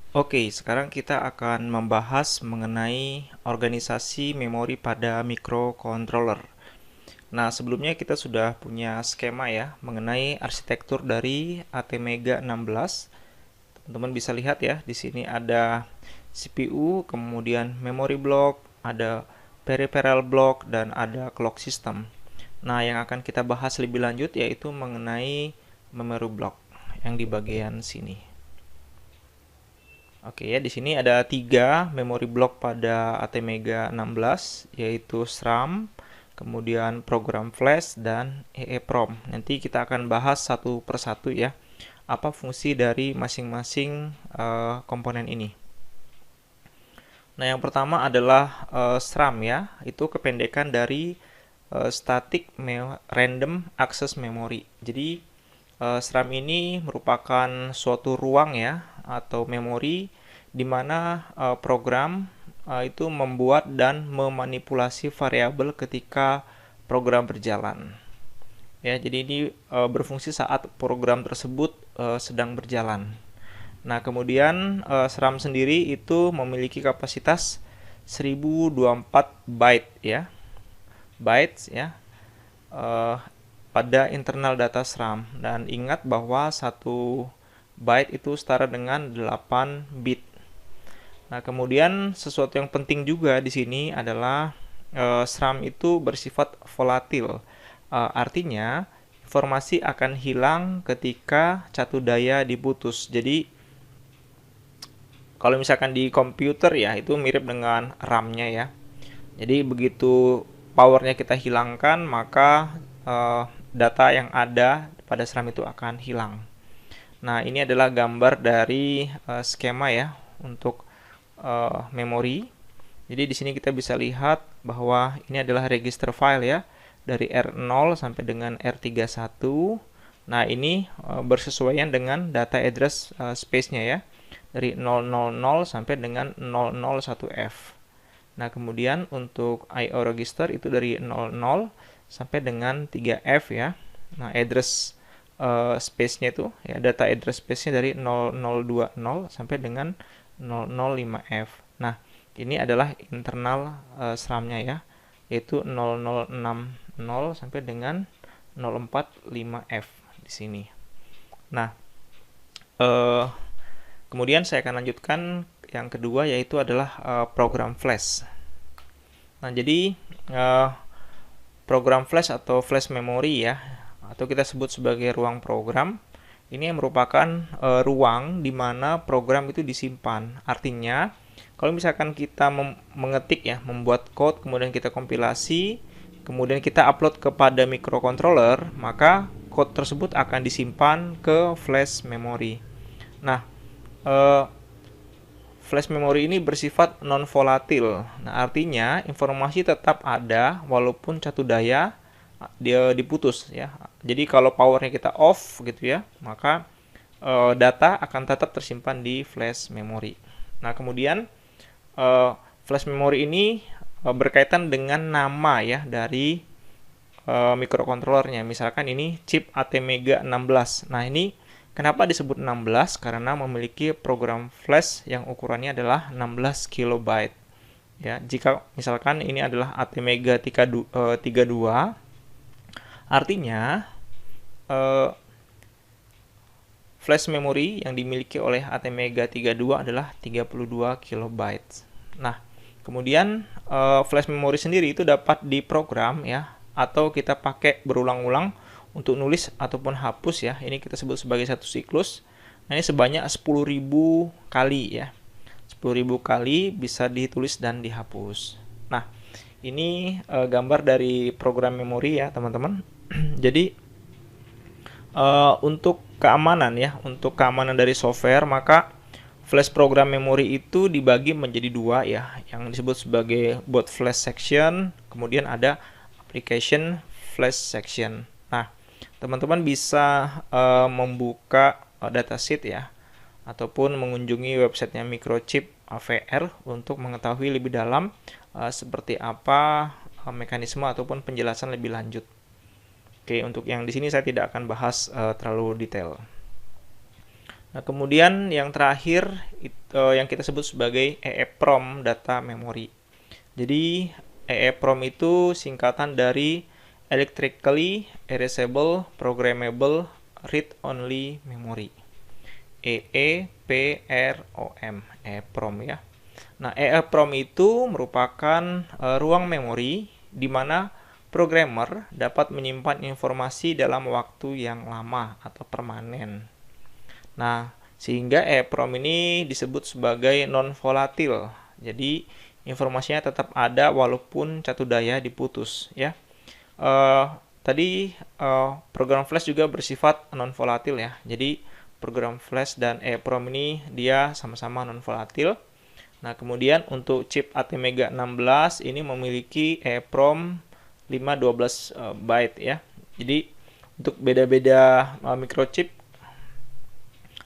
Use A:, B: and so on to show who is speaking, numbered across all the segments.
A: Oke, sekarang kita akan membahas mengenai organisasi memori pada microcontroller. Nah, sebelumnya kita sudah punya skema ya mengenai arsitektur dari ATmega 16. Teman-teman bisa lihat ya, di sini ada CPU, kemudian memory block, ada peripheral block, dan ada clock system. Nah, yang akan kita bahas lebih lanjut yaitu mengenai memory block yang di bagian sini. Oke ya, di sini ada 3 memori blok pada ATmega 16, yaitu SRAM, kemudian program flash, dan EEPROM. Nanti kita akan bahas satu persatu ya, apa fungsi dari masing-masing komponen ini. Nah, yang pertama adalah SRAM ya, itu kependekan dari Static Random Access Memory. Jadi SRAM ini merupakan suatu ruang ya atau memori di mana program itu membuat dan memanipulasi variabel ketika program berjalan. Ya, jadi ini berfungsi saat program tersebut sedang berjalan. Nah, kemudian SRAM sendiri itu memiliki kapasitas 1024 byte ya. Bytes ya. eh, pada internal data SRAM, dan ingat bahwa 1 byte itu setara dengan 8 bit. Nah, kemudian sesuatu yang penting juga di sini adalah SRAM itu bersifat volatil. Artinya informasi akan hilang ketika catu daya diputus. Jadi kalau misalkan di komputer ya itu mirip dengan RAM-nya ya. Jadi begitu powernya kita hilangkan, maka data yang ada pada SRAM itu akan hilang. Nah, ini adalah gambar dari skema ya untuk memori. Jadi di sini kita bisa lihat bahwa ini adalah register file ya, dari R0 sampai dengan R31. Nah, ini bersesuaian dengan data address space-nya ya, dari 000 sampai dengan 001F. Nah, kemudian untuk IO register itu dari 00 sampai dengan 3F ya. Nah, address space-nya itu ya, data address space-nya dari 0020 sampai dengan 005F. Nah, ini adalah internal SRAM-nya ya, yaitu 0060 sampai dengan 045F di sini. Nah, kemudian saya akan lanjutkan yang kedua, yaitu adalah program flash. Nah, jadi program flash atau flash memory ya, atau kita sebut sebagai ruang program, ini merupakan ruang di mana program itu disimpan. Artinya, kalau misalkan kita mengetik ya, membuat code, kemudian kita kompilasi, kemudian kita upload kepada microcontroller, maka code tersebut akan disimpan ke flash memory. Nah, flash memory ini bersifat non-volatil. Nah, artinya informasi tetap ada walaupun catu daya dia diputus ya. Jadi kalau powernya kita off gitu ya, maka data akan tetap tersimpan di flash memory. Nah, kemudian flash memory ini berkaitan dengan nama ya dari microcontrollernya. Misalkan ini chip ATmega 16. Nah, ini kenapa disebut 16? Karena memiliki program flash yang ukurannya adalah 16 kilobyte. Ya, jika misalkan ini adalah ATmega 32, artinya flash memory yang dimiliki oleh ATmega 32 adalah 32 kilobyte. Nah, kemudian flash memory sendiri itu dapat diprogram ya, atau kita pakai berulang-ulang untuk nulis ataupun hapus ya. Ini kita sebut sebagai satu siklus. Nah, ini sebanyak 10.000 kali ya. 10.000 kali bisa ditulis dan dihapus. Nah, ini gambar dari program memori ya, teman-teman. Jadi untuk keamanan ya, untuk keamanan dari software, maka flash program memori itu dibagi menjadi 2 ya, yang disebut sebagai boot flash section, kemudian ada application flash section. Nah, teman-teman bisa membuka datasheet ya, ataupun mengunjungi websitenya Microchip AVR untuk mengetahui lebih dalam seperti apa mekanisme ataupun penjelasan lebih lanjut. Oke, untuk yang di sini saya tidak akan bahas terlalu detail. Nah, kemudian yang terakhir yang kita sebut sebagai EEPROM data memory. Jadi EEPROM itu singkatan dari Electrically Erasable Programmable Read Only Memory. EEPROM, EEPROM ya. Nah, EEPROM itu merupakan ruang memori di mana programmer dapat menyimpan informasi dalam waktu yang lama atau permanen. Nah, sehingga EEPROM ini disebut sebagai non-volatil. Jadi, informasinya tetap ada walaupun catu daya diputus ya. Tadi program flash juga bersifat non-volatil ya. Jadi, program flash dan EEPROM ini dia sama-sama non-volatil. Nah, kemudian untuk chip ATmega 16 ini memiliki EEPROM 512 byte ya. Jadi, untuk beda-beda microchip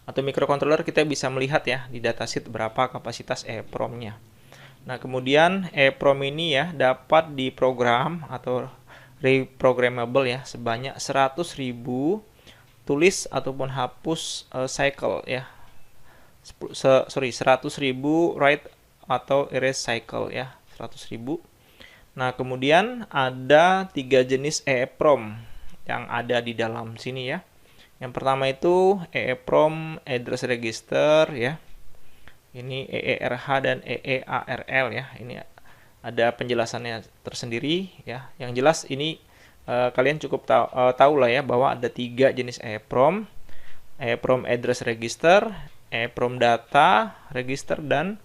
A: atau microcontroller kita bisa melihat ya di datasheet berapa kapasitas EEPROM-nya. Nah, kemudian EEPROM ini ya dapat diprogram atau reprogrammable ya sebanyak 100.000 tulis ataupun hapus cycle ya. 100.000 write atau erase cycle ya, 100.000. Nah, kemudian ada 3 jenis EEPROM yang ada di dalam sini ya. Yang pertama itu EEPROM address register ya. Ini EERH dan EEARL ya. Ini ada penjelasannya tersendiri ya. Yang jelas ini kalian cukup tahu lah ya bahwa ada 3 jenis EEPROM. EEPROM address register, EEPROM data register, dan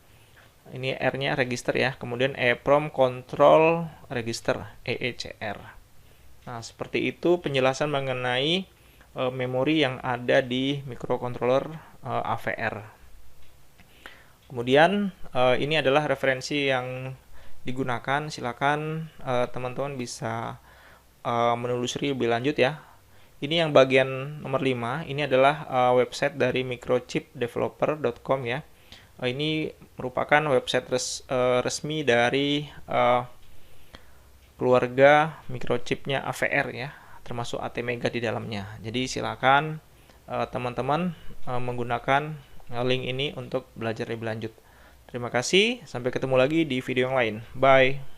A: ini R-nya register ya. Kemudian EEPROM control register, EECR. Nah, seperti itu penjelasan mengenai memori yang ada di microcontroller AVR. Kemudian ini adalah referensi yang digunakan. Silakan teman-teman bisa menelusuri lebih lanjut ya. Ini yang bagian nomor 5. Ini adalah website dari microchipdeveloper.com ya. Ini merupakan website resmi dari keluarga microchipnya AVR ya, termasuk ATmega di dalamnya. Jadi silakan teman-teman menggunakan link ini untuk belajar lebih lanjut. Terima kasih, sampai ketemu lagi di video yang lain. Bye.